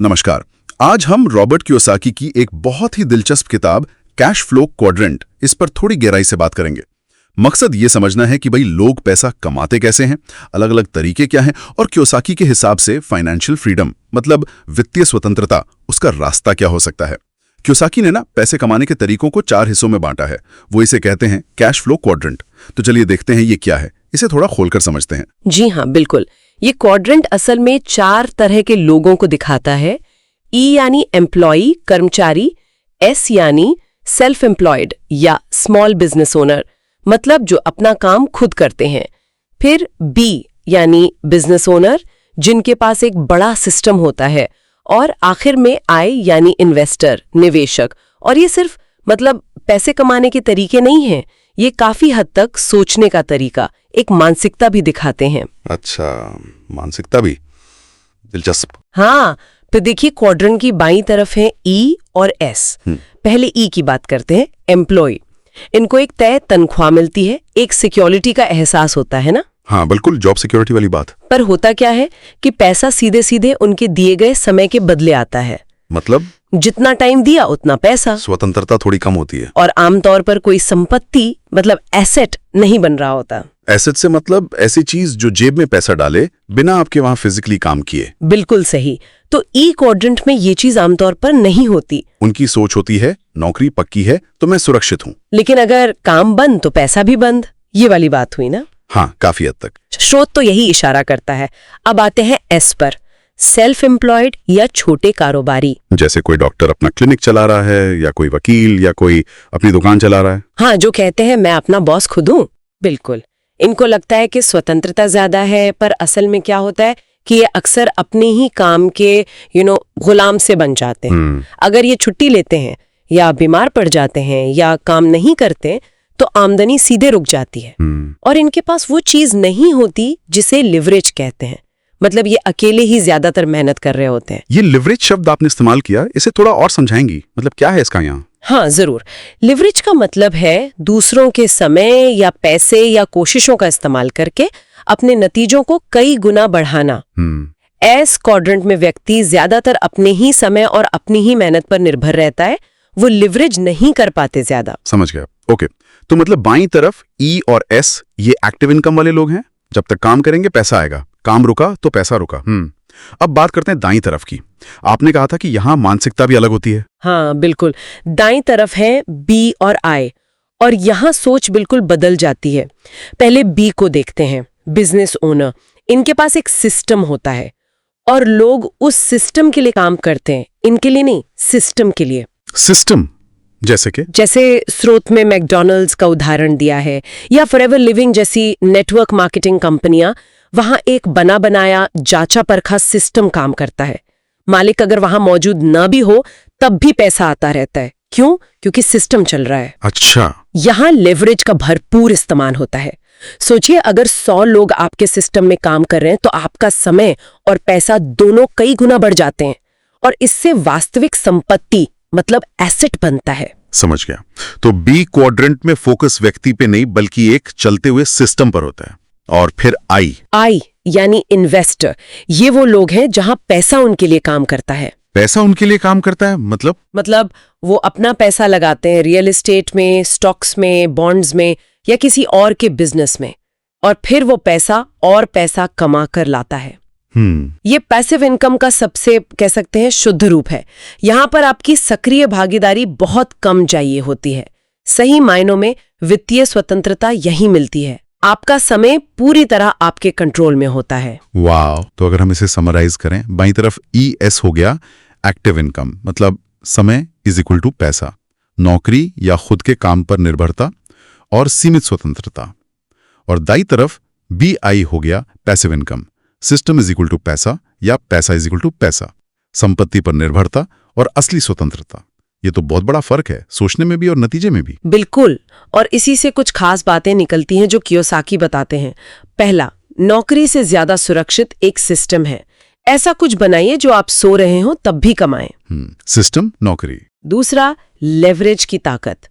नमस्कार। आज हम रॉबर्ट कियोसाकी की एक बहुत ही दिलचस्प किताब कैश फ्लो क्वाड्रेंट इस पर थोड़ी गहराई से बात करेंगे। मकसद ये समझना है कि भाई लोग पैसा कमाते कैसे हैं, अलग अलग तरीके क्या हैं और कियोसाकी के हिसाब से फाइनेंशियल फ्रीडम मतलब वित्तीय स्वतंत्रता उसका रास्ता क्या हो सकता है। कियोसाकी ने ना पैसे कमाने के तरीकों को 4 हिस्सों में बांटा है। वो इसे कहते हैं कैश फ्लो क्वाड्रेंट। तो चलिए देखते हैं ये क्या है, इसे थोड़ा खोलकर समझते हैं। जी हाँ, बिल्कुल। ये क्वाड्रेंट असल में 4 तरह के लोगों को दिखाता है। ई यानी एम्प्लॉई, कर्मचारी। एस यानी सेल्फ एम्प्लॉयड या स्मॉल बिजनेस ओनर, मतलब जो अपना काम खुद करते हैं। फिर बी यानी बिजनेस ओनर, जिनके पास एक बड़ा सिस्टम होता है। और आखिर में आई यानी इन्वेस्टर, निवेशक। और ये सिर्फ मतलब पैसे कमाने के तरीके नहीं हैं, ये काफी हद तक सोचने का तरीका, एक मानसिकता भी दिखाते हैं। अच्छा, मानसिकता भी दिलचस्प। हाँ, तो देखिए क्वाड्रेंट की बाईं तरफ है ई और एस। पहले ई की बात करते हैं, एम्प्लॉय। इनको एक तय तनख्वाह मिलती है, एक सिक्योरिटी का एहसास होता है ना। हाँ बिल्कुल, जॉब सिक्योरिटी वाली बात। पर होता क्या है कि पैसा सीधे सीधे उनके दिए गए समय के बदले आता है। मतलब जितना टाइम दिया उतना पैसा। स्वतंत्रता थोड़ी कम होती है। और आमतौर पर कोई संपत्ति मतलब एसेट नहीं बन रहा होता। एसेट से मतलब ऐसी चीज जो जेब में पैसा डाले बिना आपके वहां फिजिकली काम किए। बिल्कुल सही। तो ई क्वाड्रेंट में ये चीज आमतौर पर नहीं होती। उनकी सोच होती है नौकरी पक्की है तो मैं सुरक्षित हूँ, लेकिन अगर काम बंद तो पैसा भी बंद। ये वाली बात हुई ना। हाँ, काफी हद तक। स्रोत तो यही इशारा करता है। अब आते हैं एस पर, सेल्फ एम्प्लॉयड या छोटे कारोबारी। जैसे कोई डॉक्टर अपना क्लिनिक चला रहा है या कोई वकील या कोई अपनी दुकान चला रहा है। हाँ, जो कहते हैं मैं अपना बॉस खुद हूँ। बिल्कुल। इनको लगता है कि स्वतंत्रता ज्यादा है, पर असल में क्या होता है कि ये अक्सर अपने ही काम के गुलाम से बन जाते हैं। अगर ये छुट्टी लेते हैं या बीमार पड़ जाते हैं या काम नहीं करते तो आमदनी सीधे रुक जाती है। और इनके पास वो चीज नहीं होती जिसे लिवरेज कहते हैं। मतलब ये अकेले ही ज्यादातर मेहनत कर रहे होते हैं। ये लिवरेज शब्द आपने इस्तेमाल किया, इसे थोड़ा और समझाएंगी, मतलब क्या है इसका यहाँ? हाँ जरूर। लिवरेज का मतलब है दूसरों के समय या पैसे या कोशिशों का इस्तेमाल करके अपने नतीजों को कई गुना बढ़ाना। एस क्वाड्रेंट में व्यक्ति ज्यादातर अपने ही समय और अपनी ही मेहनत पर निर्भर रहता है, वो लिवरेज नहीं कर पाते ज्यादा। समझ गया। ओके, तो मतलब बाईं तरफ ई और एस ये एक्टिव इनकम वाले लोग हैं, जब तक काम करेंगे पैसा आएगा, काम रुका तो पैसा रुका। अब बात करते हैं दाईं तरफ की। आपने कहा था कि यहाँ मानसिकता भी अलग होती है। हाँ बिल्कुल। दाईं तरफ है बी और आई, और यहाँ सोच बिल्कुल बदल जाती है। पहले बी को देखते हैं, बिजनेस ओनर। इनके पास एक सिस्टम होता है और लोग उस सिस्टम के लिए काम करते हैं, इनके लिए नहीं, सिस्टम के लिए। सिस्टम जैसे स्रोत में मैकडॉनल्ड्स का उदाहरण दिया है या फॉरएवर लिविंग जैसी नेटवर्क मार्केटिंग कंपनियां, वहां एक बना बनाया जांचा परखा सिस्टम काम करता है। मालिक अगर वहां मौजूद न भी हो तब भी पैसा आता रहता है। क्यों? क्योंकि सिस्टम चल रहा है। अच्छा, यहाँ लेवरेज का भरपूर इस्तेमाल होता है। सोचिए, अगर 100 लोग आपके सिस्टम में काम कर रहे हैं तो आपका समय और पैसा दोनों कई गुना बढ़ जाते हैं, और इससे वास्तविक संपत्ति मतलब एसेट बनता है। समझ गया। तो बी क्वाड्रेंट में फोकस व्यक्ति पे नहीं बल्कि एक चलते हुए सिस्टम पर होता है। और फिर आई यानी इन्वेस्टर। ये वो लोग हैं जहां पैसा उनके लिए काम करता है। पैसा उनके लिए काम करता है मतलब वो अपना पैसा लगाते हैं रियल एस्टेट में, स्टॉक्स में, बॉन्ड्स में या किसी और के बिजनेस में, और फिर वो पैसा और पैसा कमा कर लाता है। ये पैसिव इनकम का सबसे कह सकते हैं शुद्ध रूप है। यहाँ पर आपकी सक्रिय भागीदारी बहुत कम चाहिए होती है। सही मायनों में वित्तीय स्वतंत्रता यही मिलती है। आपका समय पूरी तरह आपके कंट्रोल में होता है। वाह! तो अगर हम इसे समराइज करें, बाईं तरफ ई एस हो गया एक्टिव इनकम, मतलब समय इज इक्वल टू पैसा, नौकरी या खुद के काम पर निर्भरता और सीमित स्वतंत्रता। और दाईं तरफ बी आई हो गया passive income, system is equal to पैसा या पैसा इज इक्वल टू पैसा, संपत्ति पर निर्भरता और असली स्वतंत्रता। ये तो बहुत बड़ा फर्क है, सोचने में भी और नतीजे में भी। बिल्कुल। और इसी से कुछ खास बातें निकलती हैं जो कियोसाकी बताते हैं। पहला, नौकरी से ज्यादा सुरक्षित एक सिस्टम है। ऐसा कुछ बनाइए जो आप सो रहे हो तब भी कमाएं। सिस्टम, नौकरी। दूसरा, लेवरेज की ताकत।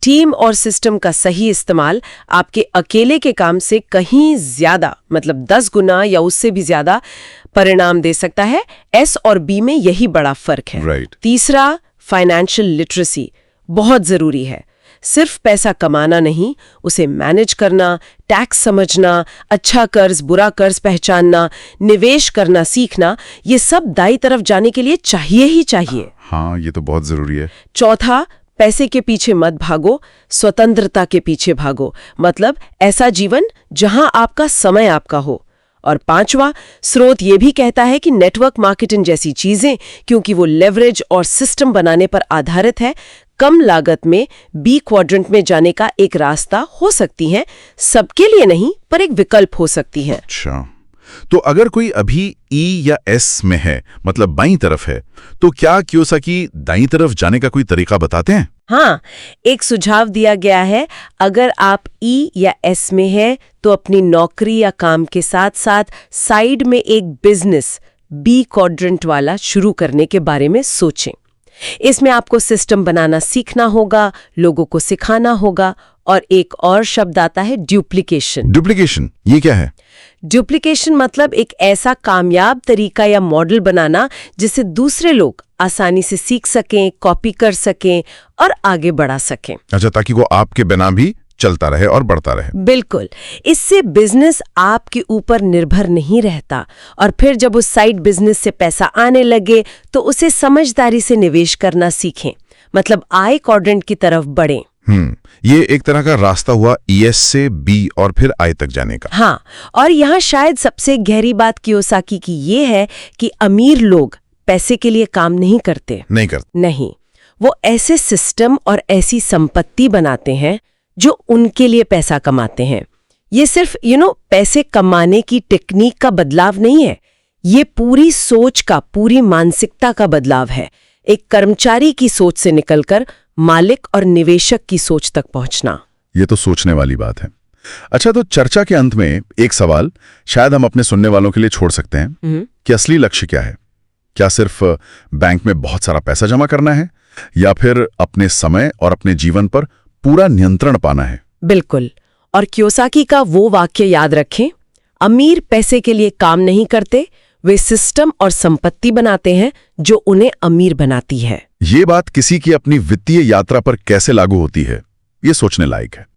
टीम और सिस्टम का सही इस्तेमाल आपके अकेले के काम से कहीं ज्यादा, मतलब 10 गुना या उससे भी ज्यादा परिणाम दे सकता है। एस और बी में यही बड़ा फर्क है। Right. तीसरा, फाइनेंशियल लिटरेसी बहुत जरूरी है। सिर्फ पैसा कमाना नहीं, उसे मैनेज करना, टैक्स समझना, अच्छा कर्ज बुरा कर्ज पहचानना, निवेश करना सीखना, ये सब दाई तरफ जाने के लिए चाहिए ही चाहिए। हाँ, ये तो बहुत जरूरी है। चौथा, पैसे के पीछे मत भागो, स्वतंत्रता के पीछे भागो। मतलब ऐसा जीवन जहां आपका समय आपका हो। और पांचवा, स्रोत ये भी कहता है कि नेटवर्क मार्केटिंग जैसी चीजें, क्योंकि वो लेवरेज और सिस्टम बनाने पर आधारित है, कम लागत में बी क्वाड्रेंट में जाने का एक रास्ता हो सकती हैं। सबके लिए नहीं, पर एक विकल्प हो सकती हैं। अच्छा, तो अगर कोई अभी ई या एस में है, मतलब बाईं तरफ है, तो क्या कियोसाकी दाईं तरफ जाने का कोई तरीका बताते हैं? हाँ, एक सुझाव दिया गया है। अगर आप ई या एस में हैं, तो अपनी नौकरी या काम के साथ साथ साइड में एक बिजनेस बी क्वाड्रेंट वाला शुरू करने के बारे में सोचें। इसमें आपको सिस्टम बनाना सीखना होगा, लोगों को सिखाना होगा, और एक और शब्द आता है ड्यूप्लीकेशन। डुप्लीकेशन, ये क्या है? डुप्लीकेशन मतलब एक ऐसा कामयाब तरीका या मॉडल बनाना जिसे दूसरे लोग आसानी से सीख सकें, कॉपी कर सकें और आगे बढ़ा सकें। अच्छा, ताकि वो आपके बिना भी चलता रहे और बढ़ता रहे। बिल्कुल। इससे बिजनेस आपके ऊपर निर्भर नहीं रहता, और फिर जब उस साइड बिजनेस से पैसा आने लगे तो उसे समझदारी से निवेश करना सीखें, मतलब आई क्वाड्रेंट की तरफ बढ़ें। ये एक तरह का रास्ता हुआ ईएस से बी और फिर आई तक जाने का। हाँ, और यहाँ शायद सबसे गहरी बात कियोसाकी की ये है कि अमीर लोग पैसे के लिए काम नहीं करते। नहीं, वो ऐसे सिस्टम और ऐसी संपत्ति बनाते हैं जो उनके लिए पैसा कमाते हैं। ये सिर्फ पैसे कमाने की टेक्निक का बदलाव नहीं है, ये पूरी सोच का, पूरी मानसिकता का बदलाव है। एक कर्मचारी की सोच से निकलकर मालिक और निवेशक की सोच तक पहुंचना। ये तो सोचने वाली बात है। अच्छा, तो चर्चा के अंत में एक सवाल शायद हम अपने सुनने वालों के लिए छोड़ सकते हैं कि असली लक्ष्य क्या है? क्या सिर्फ बैंक में बहुत सारा पैसा जमा करना है, या फिर अपने समय और अपने जीवन पर पूरा नियंत्रण पाना है? बिल्कुल। और कियोसाकी का वो वाक्य याद रखें, अमीर पैसे के लिए काम नहीं करते, वे सिस्टम और संपत्ति बनाते हैं जो उन्हें अमीर बनाती है। ये बात किसी की अपनी वित्तीय यात्रा पर कैसे लागू होती है, ये सोचने लायक है।